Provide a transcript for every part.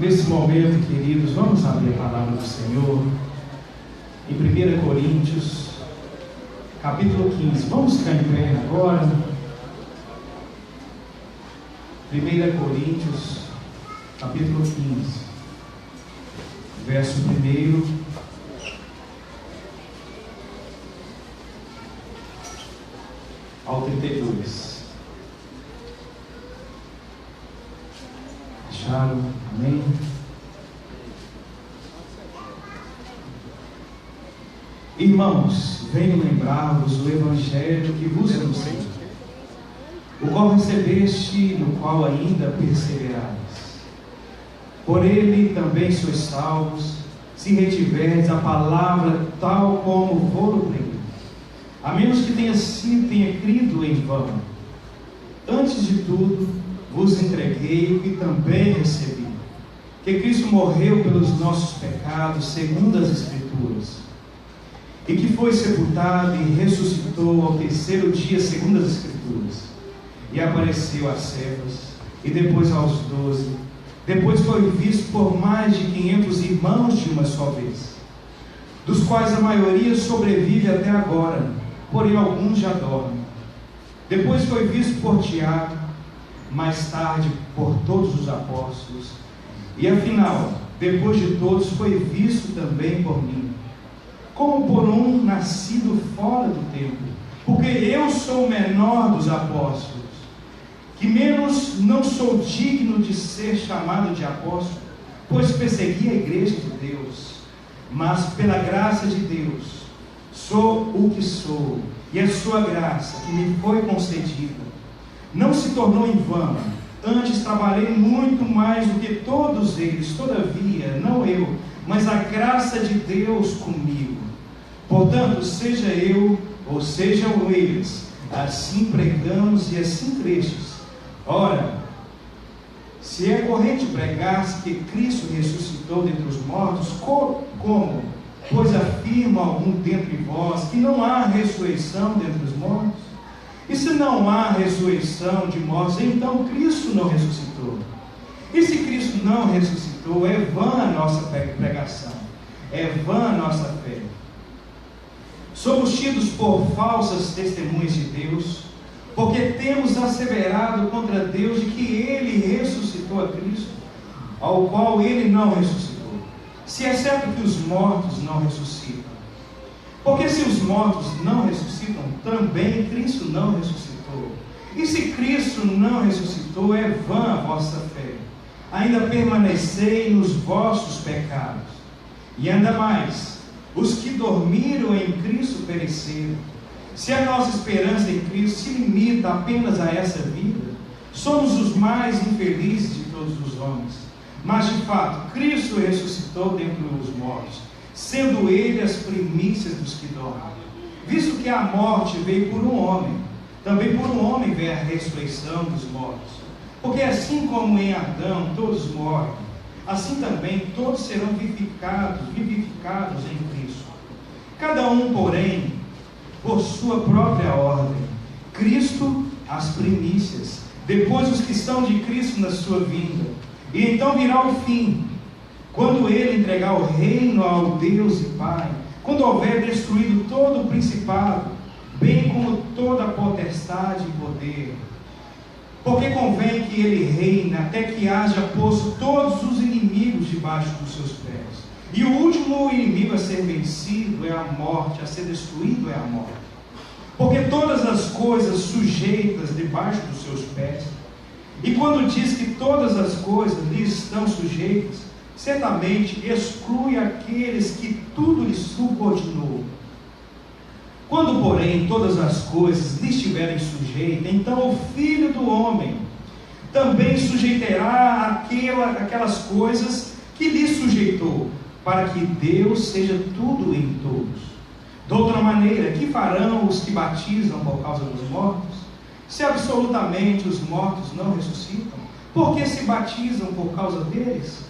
Nesse momento, queridos, vamos abrir a palavra do Senhor em 1 Coríntios, capítulo 15. Vamos ficar em pé agora. 1 Coríntios, capítulo 15, verso 1 ao 32. Acharam? Amém? Irmãos, venho lembrar-vos do Evangelho que vos anunciei, o qual recebeste, no qual ainda perseverais. Por ele também sois salvos, se retiverdes a palavra tal como vou pregar, a menos que tenha crido em vão. Antes de tudo, vos entreguei o que também recebi, que Cristo morreu pelos nossos pecados, segundo as Escrituras, e que foi sepultado e ressuscitou ao terceiro dia, segundo as Escrituras, e apareceu a servos, e depois aos 12, depois foi visto por mais de 500 irmãos de uma só vez, dos quais a maioria sobrevive até agora, porém alguns já dormem. Depois foi visto por Tiago, mais tarde por todos os apóstolos, e afinal, depois de todos, foi visto também por mim, como por um nascido fora do tempo, porque eu sou o menor dos apóstolos, que menos não sou digno de ser chamado de apóstolo, pois persegui a igreja de Deus, mas pela graça de Deus sou o que sou, e a sua graça que me foi concedida não se tornou em vão. Antes trabalhei muito mais do que todos eles, todavia, não eu, mas a graça de Deus comigo. Portanto, seja eu, ou sejam eles, assim pregamos e assim crestes. Ora, se é corrente pregar que Cristo ressuscitou dentre os mortos, como? Pois afirma algum dentre vós que não há ressurreição dentre os mortos? E se não há ressurreição de mortos, então Cristo não ressuscitou. E se Cristo não ressuscitou, é vã a nossa pregação, é vã a nossa fé. Somos tidos por falsas testemunhas de Deus, porque temos asseverado contra Deus de que Ele ressuscitou a Cristo, ao qual Ele não ressuscitou. Se é certo que os mortos não ressuscitam, porque se os mortos não ressuscitam, também Cristo não ressuscitou. E se Cristo não ressuscitou, é vã a vossa fé, ainda permanecei nos vossos pecados. E ainda mais, os que dormiram em Cristo pereceram. Se a nossa esperança em Cristo se limita apenas a essa vida, somos os mais infelizes de todos os homens. Mas de fato, Cristo ressuscitou dentre os mortos, sendo Ele as primícias dos que dormem. Visto que a morte veio por um homem, também por um homem veio a ressurreição dos mortos. Porque assim como em Adão todos morrem, assim também todos serão vivificados em Cristo. Cada um, porém, por sua própria ordem. Cristo, as primícias, depois os que estão de Cristo na sua vinda. E então virá o fim, quando Ele entregar o reino ao Deus e Pai, quando houver destruído todo o principado, bem como toda a potestade e poder. Porque convém que Ele reine até que haja posto todos os inimigos debaixo dos seus pés. E o último inimigo a ser vencido é a morte, a ser destruído é a morte. Porque todas as coisas sujeitas debaixo dos seus pés. E quando diz que todas as coisas lhe estão sujeitas, certamente exclui aqueles que tudo lhe subordinou. Quando, porém, todas as coisas lhe estiverem sujeitas, então o Filho do Homem também sujeitará aquelas coisas que lhe sujeitou, para que Deus seja tudo em todos. De outra maneira, que farão os que batizam por causa dos mortos? Se absolutamente os mortos não ressuscitam, por que se batizam por causa deles?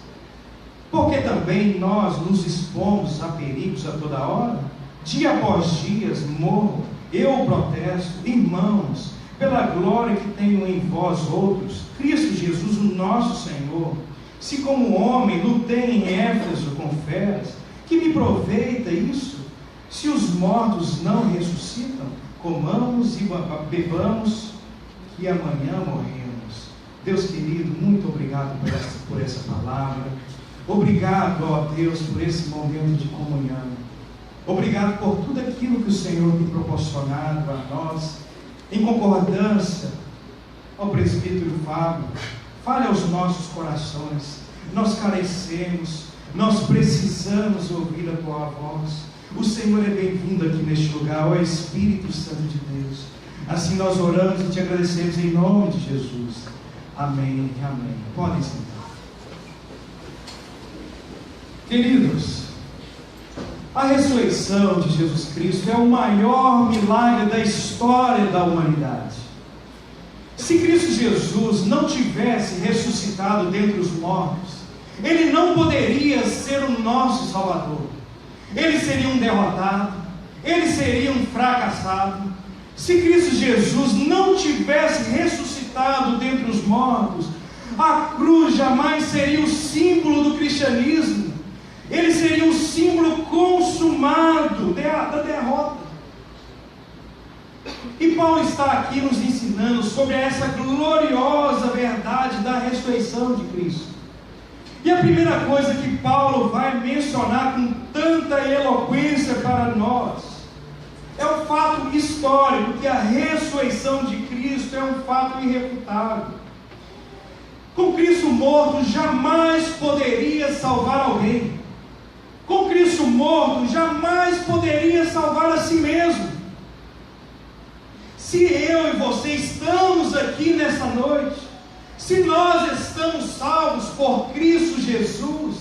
Porque também nós nos expomos a perigos a toda hora? Dia após dia morro, eu protesto, irmãos, pela glória que tenho em vós outros, Cristo Jesus, o nosso Senhor, Se como homem lutei em Éfeso com feras, que me aproveita isso? Se os mortos não ressuscitam, comamos e bebamos, que amanhã morremos. Deus querido, muito obrigado por essa palavra. Obrigado, ó Deus, por esse momento de comunhão. Obrigado por tudo aquilo que o Senhor tem proporcionado a nós, em concordância ao presbítero Fábio. Fale aos nossos corações. Nós carecemos, nós precisamos ouvir a tua voz. O Senhor é bem-vindo aqui neste lugar, ó Espírito Santo de Deus. Assim nós oramos e te agradecemos em nome de Jesus. Amém, amém. Podem sentar. Queridos, a ressurreição de Jesus Cristo é o maior milagre da história da humanidade. Se Cristo Jesus não tivesse ressuscitado dentre os mortos, Ele não poderia ser o nosso Salvador. Ele seria um derrotado, Ele seria um fracassado. Se Cristo Jesus não tivesse ressuscitado dentre os mortos, a cruz jamais seria o símbolo do cristianismo. Ele seria um símbolo consumado da derrota. E Paulo está aqui nos ensinando sobre essa gloriosa verdade da ressurreição de Cristo. E a primeira coisa que Paulo vai mencionar com tanta eloquência para nós é o fato histórico, que a ressurreição de Cristo é um fato irrefutável. Com Cristo morto jamais poderia salvar alguém. Com Cristo morto jamais poderia salvar a si mesmo. Se eu e você estamos aqui nessa noite, se nós estamos salvos por Cristo Jesus,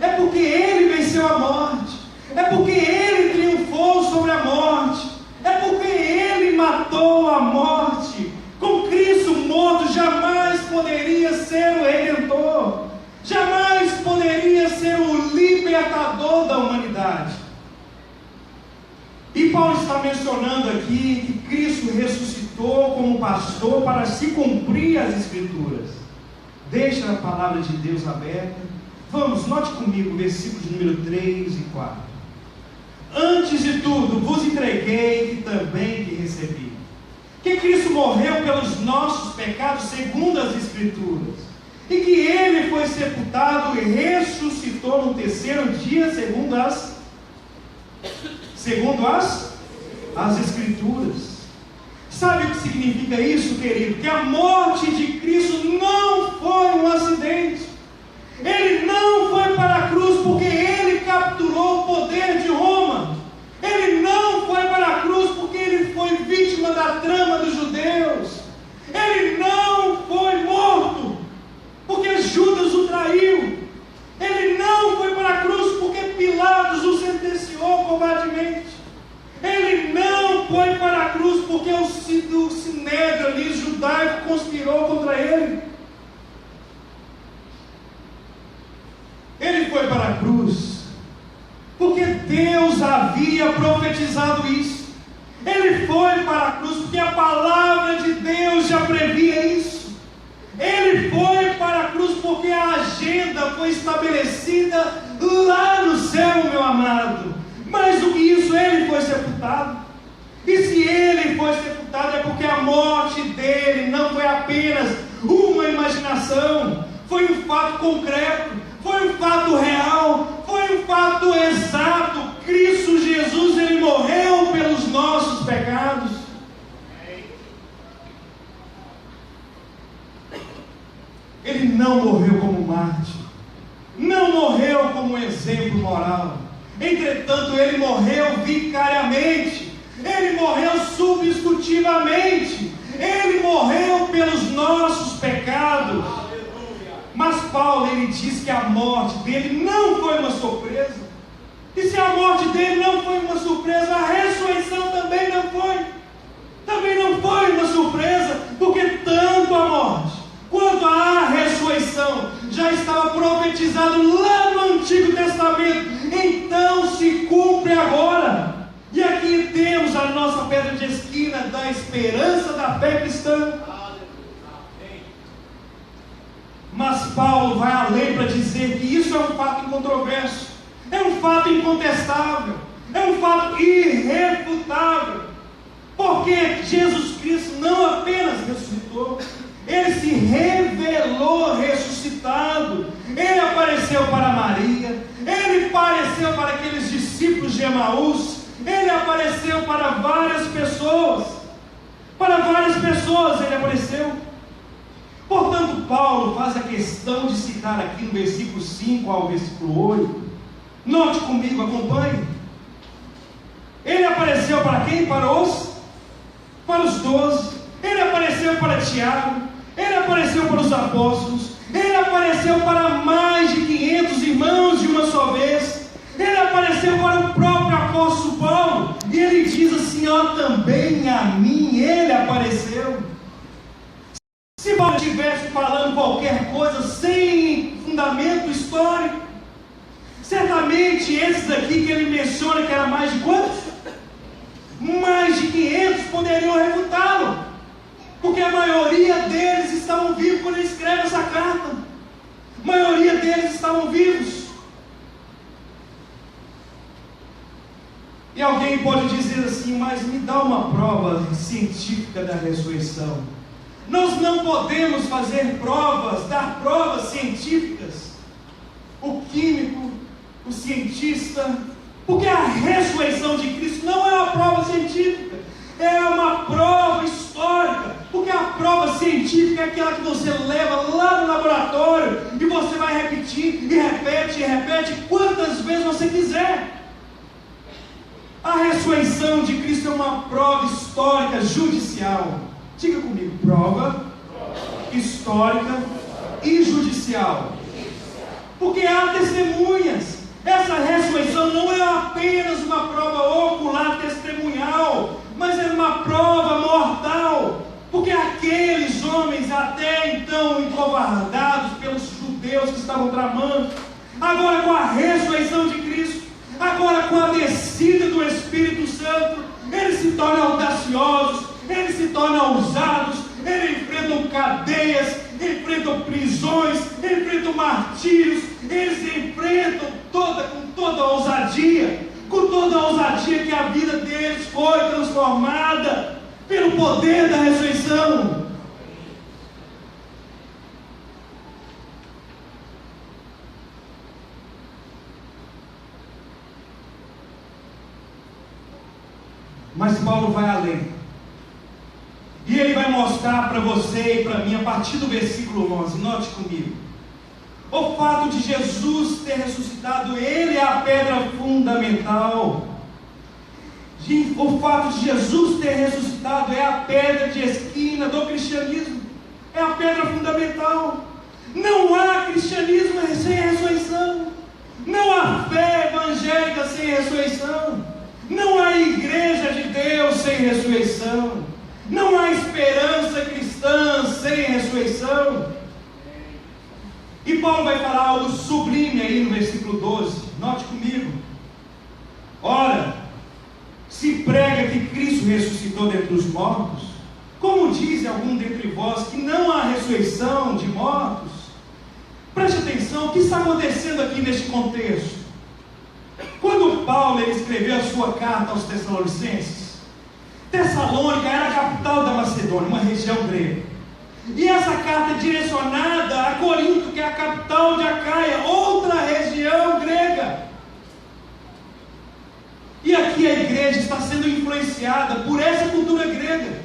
é porque Ele venceu a morte, é porque Ele triunfou sobre a morte, é porque Ele matou a morte. Com Cristo morto jamais poderia ser o Redentor, jamais poderia ser o libertador da humanidade. E Paulo está mencionando aqui que Cristo ressuscitou como pastor para se cumprir as Escrituras. Deixa a palavra de Deus aberta. Vamos, note comigo versículos número 3 e 4. Antes de tudo vos entreguei que também que recebi, que Cristo morreu pelos nossos pecados segundo as Escrituras, e que Ele foi sepultado e ressuscitou no terceiro dia segundo as Escrituras. Sabe o que significa isso, querido? Que a morte de Cristo não foi um acidente. Ele não foi para a cruz porque Ele capturou o poder de Roma. Ele não foi para a cruz porque Ele foi vítima da trama dos judeus. Ele não foi morto porque Judas o traiu. Ele não foi para a cruz porque Pilatos o sentenciou covardemente. Ele não foi para a cruz porque o sinédrio ali judaico conspirou contra ele. Ele foi para a cruz porque Deus havia profetizado isso. Ele foi para a cruz porque a palavra de Deus já previa isso. Ele foi para a cruz porque a agenda foi estabelecida lá no céu, meu amado. Mais do que isso, Ele foi sepultado. E se Ele foi sepultado é porque a morte dele não foi apenas uma imaginação, foi um fato concreto, foi um fato real, foi um fato exato. Cristo Jesus, Ele morreu pelos nossos pecados. Ele não morreu como mártir, não morreu como um exemplo moral. Entretanto, Ele morreu vicariamente, Ele morreu substitutivamente, Ele morreu pelos nossos pecados. Mas Paulo, ele diz que a morte dele não foi uma surpresa. E se a morte dele não foi uma surpresa, a ressurreição também não foi. Também não foi uma surpresa, porque tanto a morte quanto a ressurreição já estava profetizado lá no Antigo Testamento. Então se cumpre agora. E aqui temos a nossa pedra de esquina da esperança da fé cristã. Mas Paulo vai além para controverso, é um fato incontestável, é um fato irrefutável, porque Jesus Cristo não apenas ressuscitou, Ele se revelou ressuscitado. Ele apareceu para Maria, Ele apareceu para aqueles discípulos de Emaús, Ele apareceu para várias pessoas, Ele apareceu. Portanto, Paulo faz a questão de citar aqui no versículo 5 ao versículo 8, note comigo, acompanhe. Ele apareceu para quem? Para os 12, Ele apareceu para Tiago, Ele apareceu para os apóstolos, Ele apareceu para mais de 500 irmãos de uma só vez, Ele apareceu para o próprio apóstolo Paulo, e ele diz assim, também a mim Ele apareceu. Se Paulo estivesse falando qualquer coisa sem fundamento histórico, certamente esses aqui que ele menciona, que era mais de quantos? Mais de 500 poderiam refutá-lo, porque a maioria deles estavam vivos quando ele escreve essa carta. A maioria deles estavam vivos. E alguém pode dizer assim, mas me dá uma prova científica da ressurreição. Nós não podemos fazer provas, dar provas científicas. O químico, o cientista, porque a ressurreição de Cristo não é uma prova científica, é uma prova histórica, porque a prova científica é aquela que você leva lá no laboratório e você vai repetir e repete e repete quantas vezes você quiser. A ressurreição de Cristo é uma prova histórica judicial. Diga comigo, prova histórica e judicial, porque há testemunhas. Essa ressurreição não é apenas uma prova ocular testemunhal, mas é uma prova mortal, porque aqueles homens até então encovardados pelos judeus que estavam tramando, agora com a ressurreição de Cristo, agora com a descida do Espírito Santo, eles se tornam audaciosos, eles se tornam ousados, eles enfrentam cadeias, enfrentam prisões, enfrentam martírios, eles enfrentam com toda a ousadia que a vida deles foi transformada pelo poder da ressurreição. Mas Paulo vai além. E ele vai mostrar para você e para mim, a partir do versículo 11, note comigo. O fato de Jesus ter ressuscitado, Ele é a pedra fundamental. O fato de Jesus ter ressuscitado é a pedra de esquina do cristianismo. É a pedra fundamental. Não há cristianismo sem ressurreição. Não há fé evangélica sem ressurreição. Não há igreja de Deus sem ressurreição. Não há esperança cristã sem ressurreição. E Paulo vai falar algo sublime aí no versículo 12. Note comigo. Ora, se prega que Cristo ressuscitou dentre os mortos, como dizem algum dentre vós que não há ressurreição de mortos? Preste atenção, o que está acontecendo aqui neste contexto? Quando Paulo escreveu a sua carta aos Tessalonicenses, Tessalônica era a capital da Macedônia, uma região grega. E essa carta é direcionada a Corinto, que é a capital de Acaia, outra região grega. E aqui a igreja está sendo influenciada por essa cultura grega.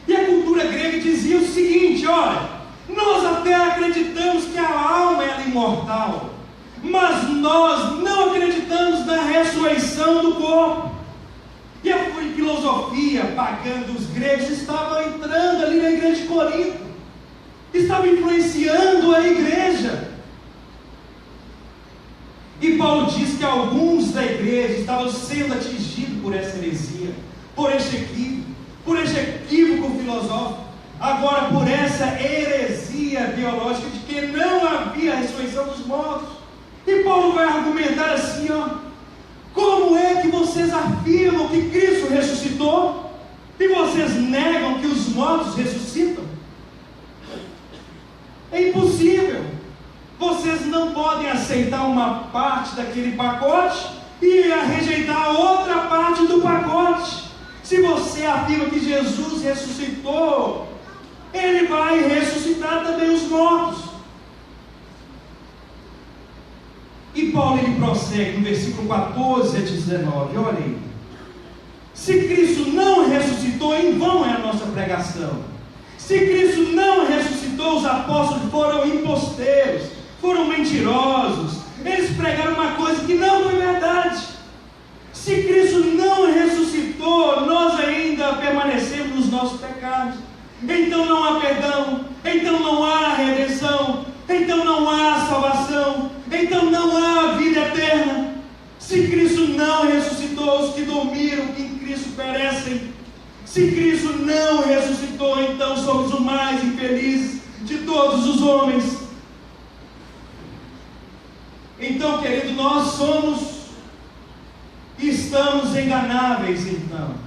E a cultura grega dizia o seguinte: olha, nós até acreditamos que a alma é imortal, mas nós não acreditamos na ressurreição do corpo. E a filosofia pagã dos gregos estava entrando ali na igreja de Corinto, estava influenciando a igreja. E Paulo diz que alguns da igreja estavam sendo atingidos por essa heresia, por este equívoco filosófico, agora por essa heresia biológica de que não havia ressurreição dos mortos. E Paulo vai argumentar assim, como é que vocês afirmam que Cristo ressuscitou e vocês negam que os mortos ressuscitam? É impossível. Vocês não podem aceitar uma parte daquele pacote e rejeitar outra parte do pacote. Se você afirma que Jesus ressuscitou, Ele vai ressuscitar também os mortos. E Paulo ele prossegue no versículo 14 a 19, olha aí. Se Cristo não ressuscitou, em vão é a nossa pregação. Se Cristo não ressuscitou, os apóstolos foram imposteiros, foram mentirosos, eles pregaram uma coisa que não foi verdade. Se Cristo não ressuscitou, nós ainda permanecemos nos nossos pecados. Então não há perdão, então não há redenção, então não há salvação, então não há vida eterna. Se Cristo não ressuscitou, os que dormiram em Cristo perecem. Se Cristo não ressuscitou, então somos os mais infelizes de todos os homens. Então, querido, nós estamos enganáveis, então.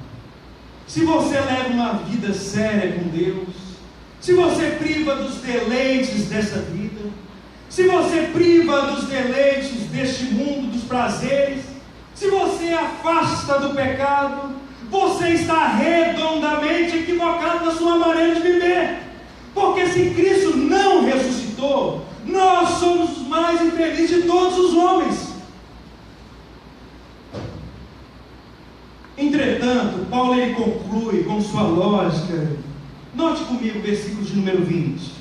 Se você leva uma vida séria com Deus, se você priva dos deleites dessa vida, se você priva dos deleites deste mundo, dos prazeres, se você afasta do pecado, você está redondamente equivocado na sua maneira de viver. Porque se Cristo não ressuscitou, nós somos os mais infelizes de todos os homens. Entretanto, Paulo ele conclui com sua lógica. Note comigo o versículo de número 20.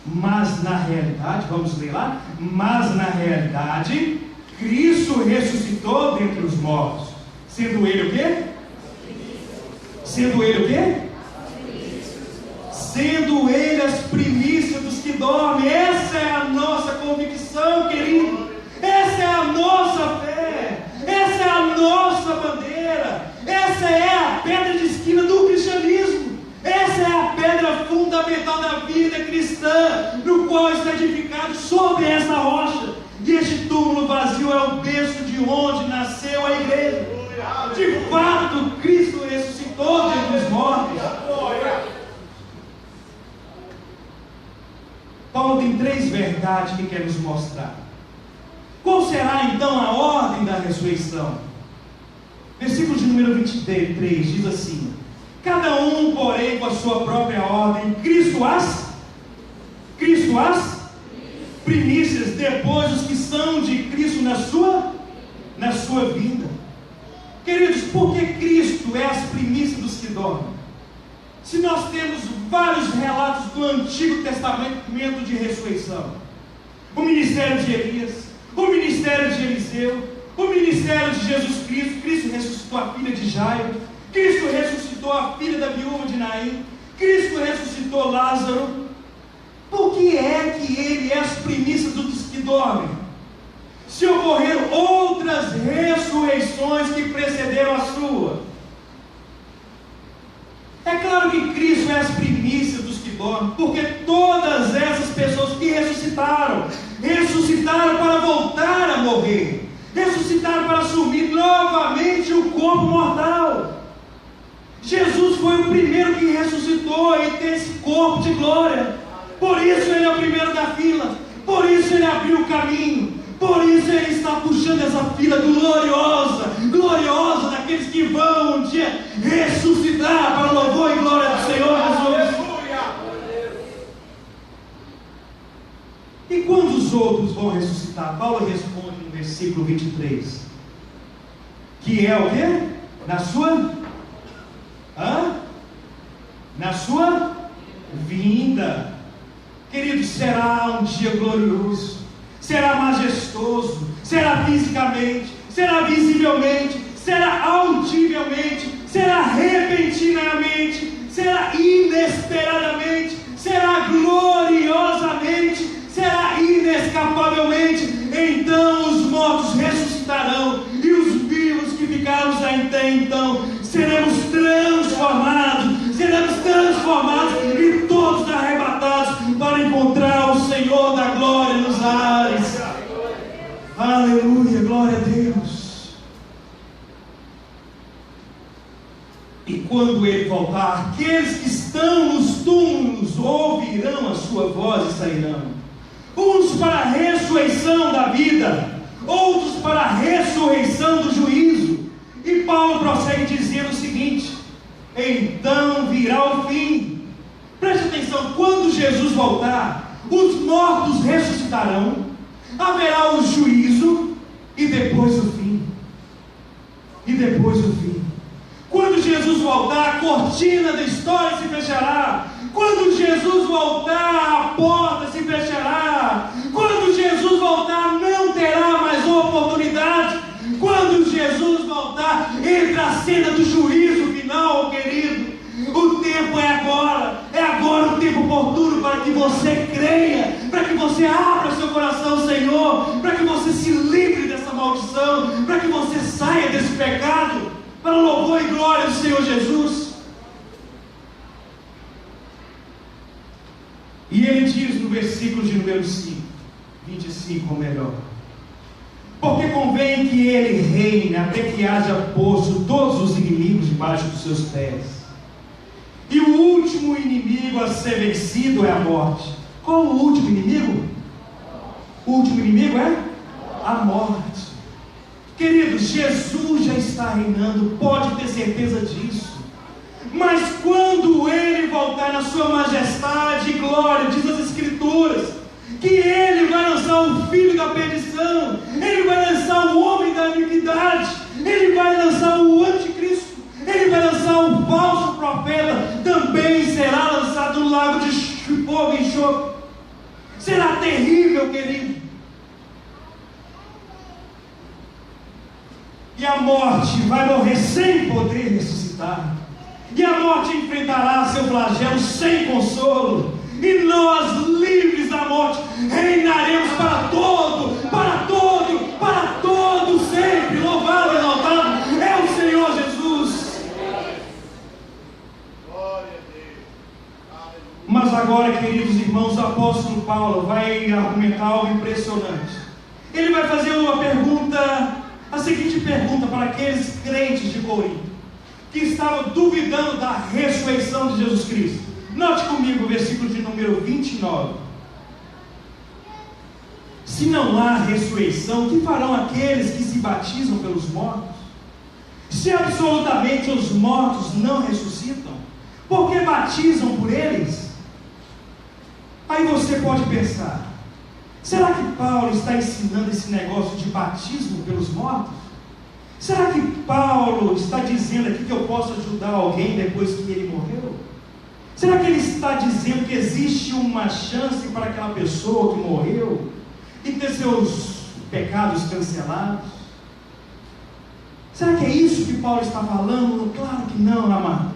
Mas na realidade, vamos ler lá. Mas na realidade, Cristo ressuscitou dentre os mortos. Sendo Ele o quê? Sendo Ele o quê? Sendo Ele as primícias dos que dormem. Essa é a nossa convicção, querido. Essa é a nossa fé. Essa é a nossa bandeira. Essa é a pedra de esquina do cristianismo. Essa é a pedra fundamental da vida cristã, no qual está edificado sobre essa rocha. E este túmulo vazio é o berço de onde nasceu a igreja. De fato, Cristo ressuscitou dentre os mortos. Paulo tem 3 verdades que quer nos mostrar. Qual será então a ordem da ressurreição? Versículo de número 23 diz assim: cada um, porém, com a sua própria ordem, Cristo as primícias, depois os que são de Cristo na sua vinda. Queridos, por que Cristo é as primícias dos que dormem? Se nós temos vários relatos do Antigo Testamento de ressurreição, o ministério de Elias, o ministério de Eliseu, o ministério de Jesus Cristo. Cristo ressuscitou a filha de Jairo, Cristo ressuscitou a filha da viúva de Naim, Cristo ressuscitou Lázaro. Por que é que Ele é as primícias dos que dormem? Se ocorreram outras ressurreições que precederam a sua. É claro que Cristo é as primícias dos que dormem, porque todas essas pessoas que ressuscitaram para voltar a morrer, ressuscitaram para assumir novamente o corpo mortal. Jesus foi o primeiro que ressuscitou e tem esse corpo de glória. Por isso Ele é o primeiro da fila, por isso Ele abriu o caminho, por isso Ele está puxando essa fila gloriosa daqueles que vão um dia ressuscitar para o louvor e glória do Senhor Jesus. E quando os outros vão ressuscitar? Paulo responde no versículo 23, que é o quê? Na sua vinda. Queridos, será um dia glorioso, será majestoso, será fisicamente, será visivelmente, será audivelmente, será repentinamente, será inesperadamente, será gloriosamente, será inescapavelmente. Então os mortos ressuscitarão e os vivos que ficarmos até então seremos transformados e todos arrebatados para encontrar o Senhor da glória nos ares. Aleluia, glória a Deus. E quando Ele voltar, aqueles que estão nos túmulos ouvirão a sua voz e sairão. uns para a ressurreição da vida, outros para a ressurreição do juízo. E Paulo prossegue dizendo o seguinte: então virá o fim. Preste atenção, quando Jesus voltar, os mortos ressuscitarão, haverá o juízo e depois o fim. E depois o fim. Quando Jesus voltar, a cortina da história se fechará. Quando Jesus voltar, a porta se fechará. Quando Jesus voltar, não terá mais oportunidade. Quando Jesus voltar, entra a cena do juízo final, querido. O tempo é agora o tempo oportuno para que você creia, para que você abra seu coração ao Senhor, para que você se livre dessa maldição, para que você saia desse pecado, para o louvor e glória do Senhor Jesus. E ele diz no versículo de número 25 ou melhor: porque convém que ele reine até que haja posto todos os inimigos debaixo dos seus pés. E o último inimigo a ser vencido é a morte. Qual o último inimigo? O último inimigo é a morte. Queridos, Jesus já está reinando, pode ter certeza disso. Mas quando ele voltar na sua majestade e glória, diz as Escrituras, que ele vai lançar o filho da perdição, ele vai lançar o homem da iniquidade, ele vai lançar o anticristo, ele vai lançar o falso profeta, também será lançado no lago de fogo e enxofre. Será terrível, querido. E a morte vai morrer sem poder ressuscitar. E a morte enfrentará seu flagelo sem consolo. E nós, livres da morte, reinaremos para todo sempre. Louvado e exaltado é o Senhor Jesus. Mas agora, queridos irmãos, o apóstolo Paulo vai argumentar algo impressionante. Ele vai fazer a seguinte pergunta para aqueles crentes de Corinto, que estavam duvidando da ressurreição de Jesus Cristo. Note comigo o versículo de número 29. Se não há ressurreição, que farão aqueles que se batizam pelos mortos? Se absolutamente os mortos não ressuscitam, por que batizam por eles? Aí você pode pensar: será que Paulo está ensinando esse negócio de batismo pelos mortos? Será que Paulo está dizendo aqui que eu posso ajudar alguém depois que ele morreu? Será que ele está dizendo que existe uma chance para aquela pessoa que morreu e ter seus pecados cancelados? Será que é isso que Paulo está falando? Claro que não, amado.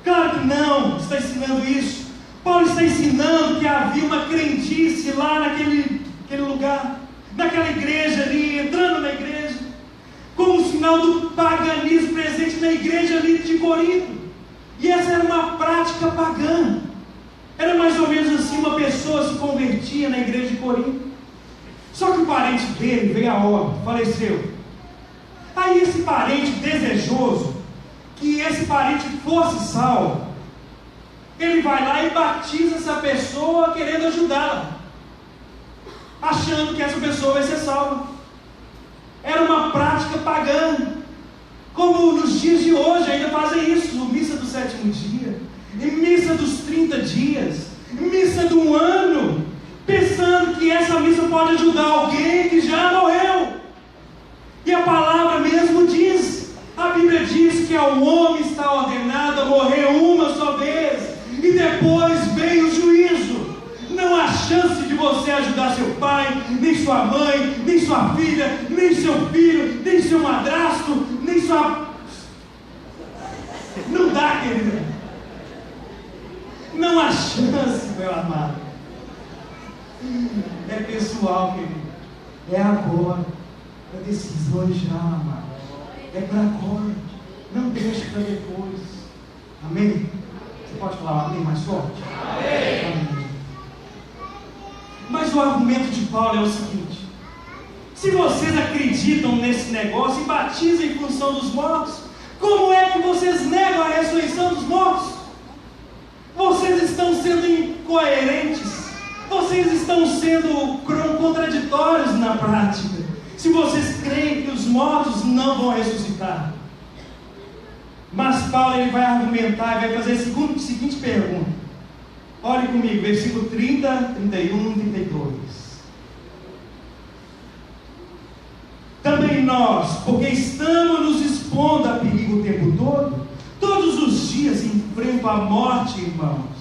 Claro que não está ensinando isso. Paulo está ensinando que havia uma crendice lá naquele lugar, naquela igreja ali, entrando na igreja, como sinal do paganismo presente na igreja ali de Corinto. E essa era uma prática pagã. Era mais ou menos assim: uma pessoa se convertia na igreja de Corinto, só que o parente dele veio a óbito, faleceu. Aí esse parente, desejoso que esse parente fosse salvo, ele vai lá e batiza essa pessoa, querendo ajudá-la, achando que essa pessoa vai ser salva. Era uma prática pagã, como nos dias de hoje ainda fazem isso. Missa do sétimo dia, missa dos 30 dias, missa do ano, pensando que essa missa pode ajudar alguém que já morreu. E a palavra mesmo diz, a Bíblia diz que ao homem está ordenado a morrer uma só vez, e depois vem o juízo. Não há chance de você ajudar seu pai, nem sua mãe, nem sua filha, nem seu filho, nem seu madrasto, nem sua... Não dá, querido. Não há chance, meu amado. É pessoal, querido. É agora. É decisão já, amado. É para agora. Não deixe para depois. Amém? Você pode falar amém mais forte? Amém. Amém. Mas o argumento de Paulo é o seguinte: se vocês acreditam nesse negócio e batizam em função dos mortos, como é que vocês negam a ressurreição dos mortos? Vocês estão sendo incoerentes. Vocês estão sendo contraditórios na prática, se vocês creem que os mortos não vão ressuscitar. Mas Paulo ele vai argumentar e vai fazer a seguinte pergunta. Olhe comigo, versículo 30, 31, 32. Também nós, porque estamos nos expondo a perigo o tempo todo, todos os dias enfrento a morte, irmãos.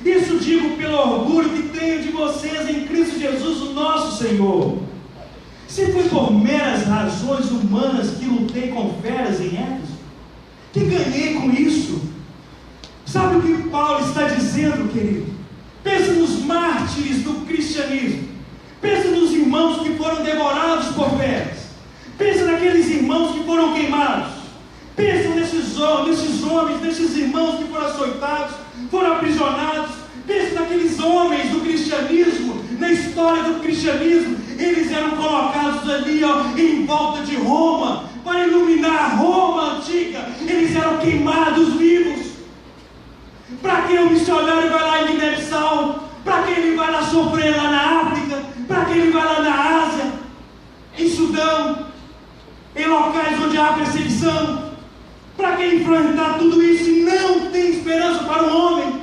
Isso digo pelo orgulho que tenho de vocês em Cristo Jesus, o nosso Senhor. Se foi por meras razões humanas que lutei com feras em Éfeso, que ganhei com isso? Sabe o que Paulo está dizendo, querido? Pensa nos mártires do cristianismo. Pensa nos irmãos que foram devorados por feras. Pensa naqueles irmãos que foram queimados. Pensa nesses homens, nesses irmãos que foram açoitados, foram aprisionados. Pensa naqueles homens do cristianismo, na história do cristianismo. Eles eram colocados ali em volta de Roma, para iluminar a Roma antiga. Eles eram queimados vivos. Para que o missionário vai lá em Guiné-Bissau? Para que ele vai lá sofrer lá na África? Para que ele vai lá na Ásia, em Sudão, em locais onde há perseguição? Para que enfrentar tudo isso e não tem esperança para o homem?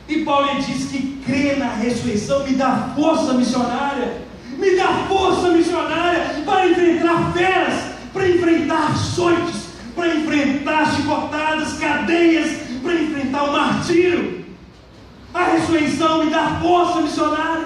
E Paulo diz que crer na ressurreição me dá força missionária. Me dá força missionária para enfrentar feras, para enfrentar açoites, para enfrentar chicotadas, cadeias, para enfrentar o martírio. A ressurreição me dá força missionária.